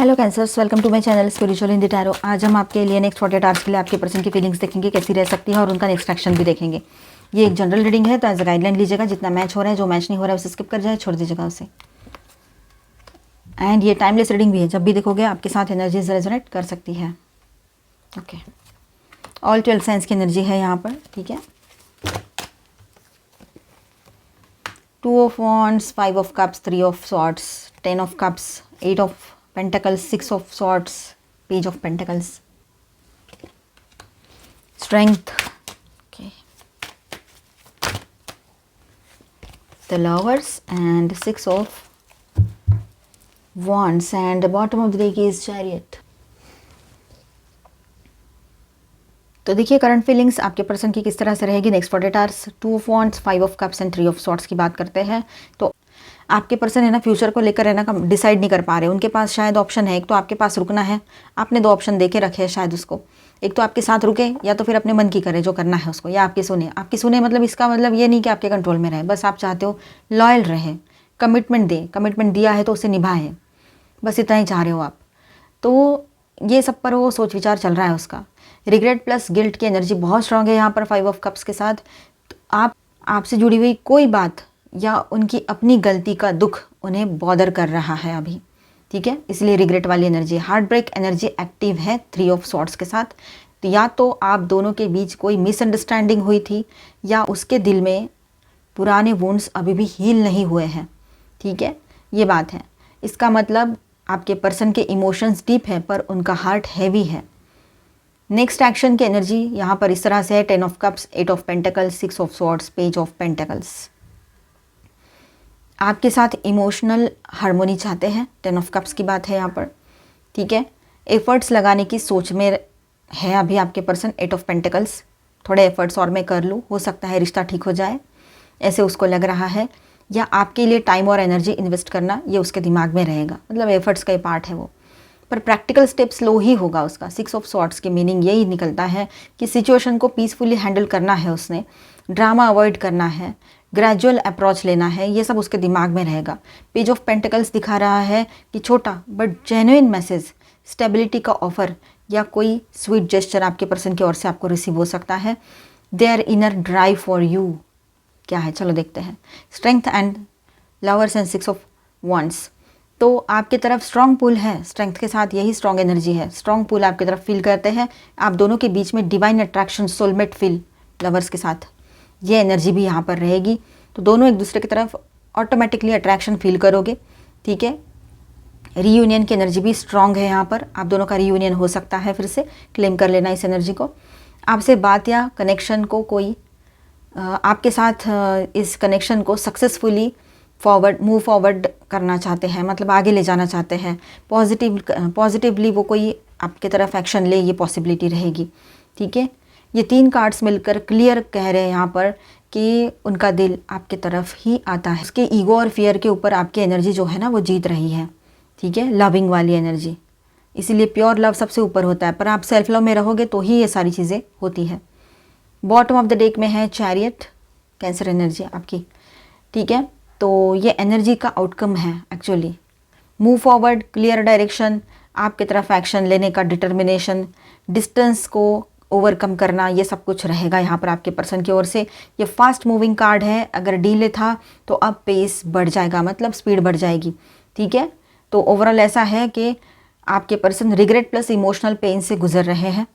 Hello cancers, welcome to my channel spiritual in the tarot. आज हम आपके लिए नेक्स्ट 48 आवर्स के लिए आपके पर्सन की फीलिंग्स देखेंगे, कैसी रह सकती है और उनका नेक्स्ट एक्शन भी देखेंगे। ये एक जनरल रीडिंग है, तो एज अ गाइडलाइन लीजिएगा। जितना मैच हो रहा है, जो मैच नहीं हो रहा है उसे स्किप कर जाए, छोड़ दीजिएगा उसे। एंड ये टाइमलेस रीडिंग भी है, जब भी देखोगे आपके साथ एनर्जीज रेजोनेट कर सकती है। ओके, ऑल 12 साइंस की एनर्जी है यहाँ पर, ठीक है। 2 of wands, 5 of cups, 3 of swords, 10 of cups, 8 of Pentacles, 6 of Swords, Page of Pentacles, Strength, okay, the Lovers and 6 of Wands, and the bottom of the deck is Chariot. तो देखिए current feelings आपके person की किस तरह से रहेगी next 48 hours. 2 of wands, 5 of cups and 3 of swords की बात करते हैं। तो आपके पर्सन है ना, फ्यूचर को लेकर है ना डिसाइड नहीं कर पा रहे। उनके पास शायद ऑप्शन है, एक तो आपके पास रुकना है। आपने 2 ऑप्शन देके रखे हैं शायद उसको, एक तो आपके साथ रुके या तो फिर अपने मन की करे जो करना है उसको, या आपकी सुने। आपकी सुने मतलब इसका मतलब ये नहीं कि आपके कंट्रोल में रहे, बस आप चाहते हो लॉयल रहे, कमिटमेंट दे। कमिटमेंट दिया है तो उसे निभाए, बस इतना ही चाह रहे हो आप। तो ये सब पर वो सोच विचार चल रहा है उसका। रिग्रेट प्लस गिल्ट की एनर्जी बहुत स्ट्रांग है यहाँ पर 5 ऑफ कप्स के साथ। तो आपसे जुड़ी हुई कोई बात या उनकी अपनी गलती का दुख उन्हें बॉदर कर रहा है अभी, ठीक है, इसलिए रिग्रेट वाली energy. Heart break energy active है 3 ऑफ सॉर्ड्स के साथ। तो या तो आप दोनों के बीच कोई मिसअंडरस्टैंडिंग हुई थी, या उसके दिल में पुराने वुंड्स अभी भी हील नहीं हुए हैं, ठीक है, ये बात है। इसका मतलब आपके पर्सन के इमोशंस डीप है पर उनका हार्ट हैवी है। नेक्स्ट एक्शन की एनर्जी यहाँ पर इस तरह से है 10 of cups, 8 of pentacles, 6 of swords, page of pentacles. आपके साथ इमोशनल हार्मोनी चाहते हैं, 10 ऑफ कप्स की बात है यहाँ पर, ठीक है। एफर्ट्स लगाने की सोच में है अभी आपके पर्सन। 8 ऑफ पेंटिकल्स, थोड़े एफर्ट्स और मैं कर लूँ, हो सकता है रिश्ता ठीक हो जाए, ऐसे उसको लग रहा है। या आपके लिए टाइम और एनर्जी इन्वेस्ट करना, ये उसके दिमाग में रहेगा, मतलब एफर्ट्स का ही पार्ट है वो, पर प्रैक्टिकल स्टेप स्लो ही होगा उसका। 6 ऑफ सॉर्ड्स की मीनिंग यही निकलता है कि सिचुएशन को पीसफुली हैंडल करना है उसने, ड्रामा अवॉइड करना है, ग्रेजुअल अप्रोच लेना है, ये सब उसके दिमाग में रहेगा। पेज ऑफ पेंटिकल्स दिखा रहा है कि छोटा बट जेन्युइन मैसेज, स्टेबिलिटी का ऑफर या कोई स्वीट जेस्चर आपके पर्सन की ओर से आपको रिसीव हो सकता है। Their inner drive for you क्या है, चलो देखते हैं। Strength and lovers and 6 of wands. तो आपकी तरफ स्ट्रॉन्ग पुल है, स्ट्रेंथ के साथ यही स्ट्रॉन्ग एनर्जी है। स्ट्रॉन्ग पुल आपकी तरफ फील करते हैं। आप दोनों के बीच में divine attraction, soulmate feel lovers के साथ, ये एनर्जी भी यहाँ पर रहेगी। तो दोनों एक दूसरे की तरफ ऑटोमेटिकली अट्रैक्शन फील करोगे, ठीक है। रीयूनियन की एनर्जी भी स्ट्रॉन्ग है यहाँ पर। आप दोनों का रीयूनियन हो सकता है, फिर से क्लेम कर लेना इस एनर्जी को। आपसे बात या कनेक्शन को कोई आपके साथ इस कनेक्शन को सक्सेसफुली मूव फॉरवर्ड करना चाहते हैं, मतलब आगे ले जाना चाहते हैं। पॉजिटिवली वो कोई आपके तरफ एक्शन ले, ये पॉसिबिलिटी रहेगी, ठीक है। ये 3 कार्ड्स मिलकर क्लियर कह रहे हैं यहाँ पर कि उनका दिल आपके तरफ ही आता है। उसके ईगो और फियर के ऊपर आपकी एनर्जी जो है ना वो जीत रही है, ठीक है, लविंग वाली एनर्जी। इसीलिए प्योर लव सबसे ऊपर होता है, पर आप सेल्फ लव में रहोगे तो ही ये सारी चीज़ें होती है। बॉटम ऑफ द डेक में है चैरियट, कैंसर एनर्जी आपकी, ठीक है। तो ये एनर्जी का आउटकम है actually. Move forward, clear direction, आपकी तरफ एक्शन लेने का डिटर्मिनेशन, डिस्टेंस को ओवरकम करना, ये सब कुछ रहेगा यहाँ पर आपके पर्सन की ओर से। ये फास्ट मूविंग कार्ड है, अगर डीले था तो अब पेस बढ़ जाएगा, मतलब स्पीड बढ़ जाएगी, ठीक है। तो ओवरऑल ऐसा है कि आपके person regret plus emotional pain से गुजर रहे हैं,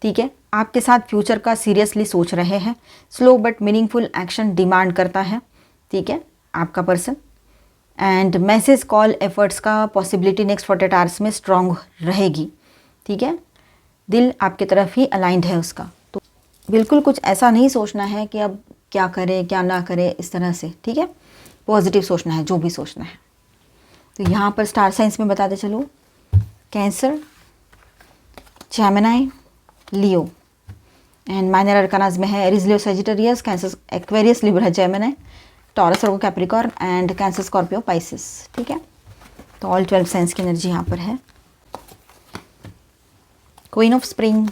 ठीक है। आपके साथ फ्यूचर का सीरियसली सोच रहे हैं। Slow but meaningful action demand करता है, ठीक है, आपका person. And message call efforts का पॉसिबिलिटी नेक्स्ट 48 आवर्स में स्ट्रॉन्ग रहेगी, ठीक है। दिल आपकी तरफ ही अलाइंड है उसका। तो बिल्कुल कुछ ऐसा नहीं सोचना है कि अब क्या करे क्या ना करे, इस तरह से, ठीक है। पॉजिटिव सोचना है जो भी सोचना है। तो यहाँ पर स्टार साइंस में बताते चलो, Cancer, Gemini, Leo. And minor arcanas में है Aries, Leo, Sagittarius, Cancer, Aquarius, Libra, Gemini, Taurus, Virgo, Capricorn and Cancer, Scorpio, Pisces, ठीक है। तो ऑल 12 साइंस की एनर्जी यहाँ पर है। Queen of spring,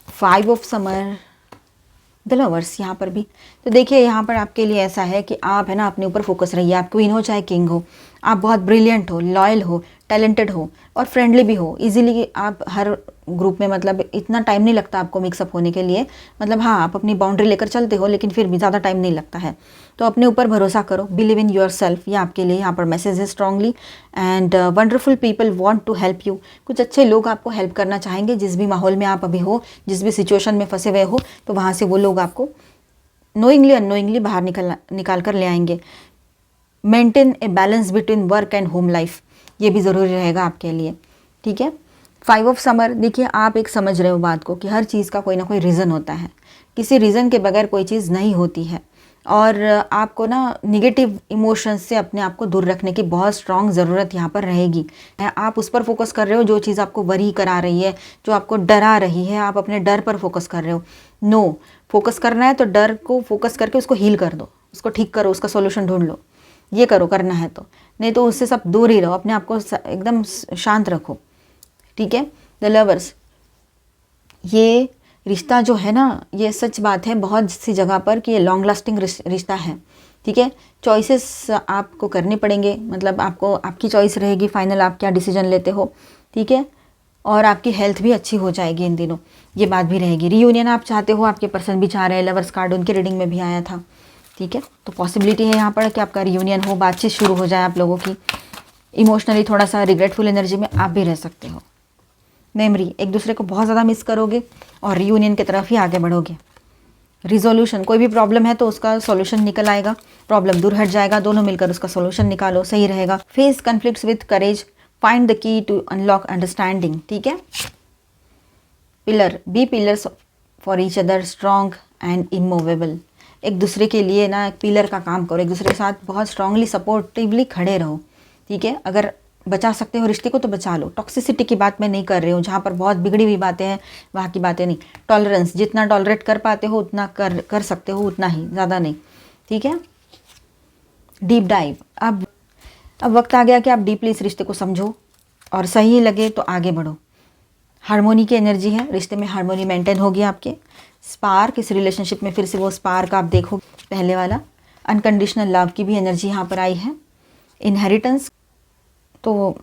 5 of summer, the lovers यहाँ पर भी। तो देखिए यहाँ पर आपके लिए ऐसा है कि आप है ना अपने ऊपर फोकस रहिए। आप क्वीन हो चाहे किंग हो, आप बहुत ब्रिलियंट हो, लॉयल हो, टैलेंटेड हो और फ्रेंडली भी हो। इजीली आप हर ग्रुप में मतलब इतना टाइम नहीं लगता आपको मिक्सअप होने के लिए। मतलब हाँ, आप अपनी बाउंड्री लेकर चलते हो, लेकिन फिर भी ज़्यादा टाइम नहीं लगता है। तो अपने ऊपर भरोसा करो, बिलीव इन योर सेल्फ। ये आपके लिए यहाँ पर मैसेज है strongly. And wonderful people want to help you. कुछ अच्छे लोग आपको हेल्प करना चाहेंगे। जिस भी माहौल में आप अभी हो, जिस भी सिचुएशन में फंसे हुए हो, तो वहाँ से वो लोग आपको नोइंगली अननोइंगली बाहर निकाल कर ले आएंगे। Maintain a balance between work and home life, ये भी ज़रूरी रहेगा आपके लिए। ठीक है। 5 ऑफ समर, देखिए आप एक समझ रहे हो बात को कि हर चीज़ का कोई ना कोई रीज़न होता है। किसी रीज़न के बगैर कोई चीज़ नहीं होती है। और आपको ना निगेटिव इमोशंस से अपने आप को दूर रखने की बहुत स्ट्रॉन्ग ज़रूरत यहाँ पर रहेगी। आप उस पर फोकस कर रहे हो जो चीज़ आपको वरी करा रही है, जो आपको डरा रही है। आप अपने डर पर फोकस कर रहे हो। नो, फोकस करना है तो डर को फोकस करके उसको हील कर दो, उसको ठीक करो, उसका सोल्यूशन ढूंढ लो। ये करो, करना है तो। नहीं तो उससे सब दूर ही रहो, अपने आप को एकदम शांत रखो। ठीक है। द लवर्स, ये रिश्ता जो है ना, ये सच बात है बहुत सी जगह पर कि ये लॉन्ग लास्टिंग रिश्ता है। ठीक है। चॉइसेस आपको करने पड़ेंगे, मतलब आपको, आपकी चॉइस रहेगी फाइनल, आप क्या डिसीजन लेते हो। ठीक है। और आपकी हेल्थ भी अच्छी हो जाएगी इन दिनों, ये बात भी रहेगी। रियूनियन आप चाहते हो, आपके पर्सन भी चाह रहे हैं। लवर्स कार्ड उनकी रीडिंग में भी आया था। ठीक है। तो पॉसिबिलिटी है यहाँ पर कि आपका रियूनियन हो, बातचीत शुरू हो जाए आप लोगों की। इमोशनली थोड़ा सा रिग्रेटफुल एनर्जी में आप भी रह सकते हो। मेमोरी, एक दूसरे को बहुत ज़्यादा मिस करोगे और रियूनियन की तरफ ही आगे बढ़ोगे। रिजोल्यूशन, कोई भी प्रॉब्लम है तो उसका सॉल्यूशन निकल आएगा, प्रॉब्लम दूर हट जाएगा, दोनों मिलकर उसका सॉल्यूशन निकालो, सही रहेगा। Face conflicts with courage, find the key to unlock understanding. ठीक है। Pillar, be pillars for each other, strong and immovable. एक दूसरे के लिए ना एक पिलर का काम करो, एक दूसरे के साथ बहुत स्ट्रांगली सपोर्टिवली खड़े रहो। ठीक है। अगर बचा सकते हो रिश्ते को तो बचा लो। टॉक्सिसिटी की बात मैं नहीं कर रही हूँ, जहाँ पर बहुत बिगड़ी हुई बातें हैं वहाँ की बातें नहीं। टॉलरेंस, जितना टॉलरेट कर पाते हो उतना कर सकते हो, उतना ही, ज़्यादा नहीं। ठीक है। डीप डाइव, अब वक्त आ गया कि आप डीपली इस रिश्ते को समझो और सही लगे तो आगे बढ़ो। हार्मोनी की एनर्जी है, रिश्ते में हार्मोनी मेंटेन होगी आपके। स्पार्क, इस रिलेशनशिप में फिर से वो स्पार्क आप देखो पहले वाला। अनकंडीशनल लव की भी एनर्जी यहाँ पर आई है। इनहेरिटेंस, तो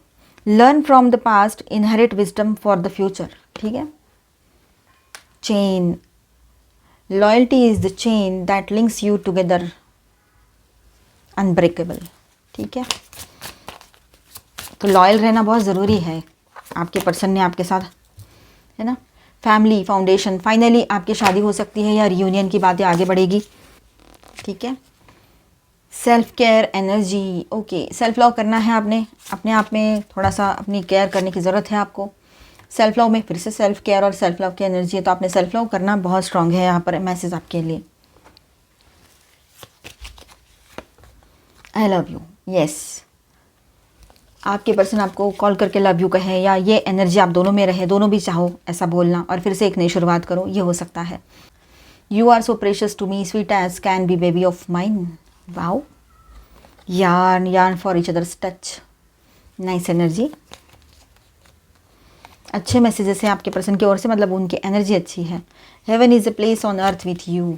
learn from the past, inherit wisdom for the future. ठीक है। Chain, loyalty is the chain that links you together, unbreakable. ठीक है। तो लॉयल रहना बहुत ज़रूरी है, आपके पर्सन ने आपके साथ, है ना। फैमिली फाउंडेशन, फाइनली आपकी शादी हो सकती है या रियूनियन की बातें आगे बढ़ेगी। ठीक है। Self care energy, okay, self love करना है आपने, अपने आप में थोड़ा सा अपनी केयर करने की ज़रूरत है आपको। सेल्फ लव में फिर से सेल्फ केयर और सेल्फ लव की एनर्जी है, तो आपने सेल्फ लव करना बहुत स्ट्रांग है यहाँ पर मैसेज आपके लिए। I love you, yes. आपके पर्सन आपको कॉल करके लव यू कहे, या ये एनर्जी आप दोनों में रहे, दोनों भी चाहो ऐसा बोलना और फिर से एक नई शुरुआत करो, ये हो सकता है। You are so precious to me, sweet as can be baby of mine. Wow, yarn for each others touch, nice energy. अच्छे मैसेजेस हैं आपके पर्सन की ओर से, मतलब उनकी एनर्जी अच्छी है। Heaven is a place on earth with you,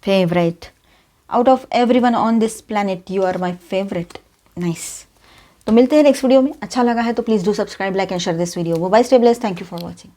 favourite. Out of everyone on this planet you are my favourite, nice. तो मिलते हैं नेक्स्ट वीडियो में। अच्छा लगा है तो please do subscribe, like and share this video. Bye, stay blessed, thank you for watching.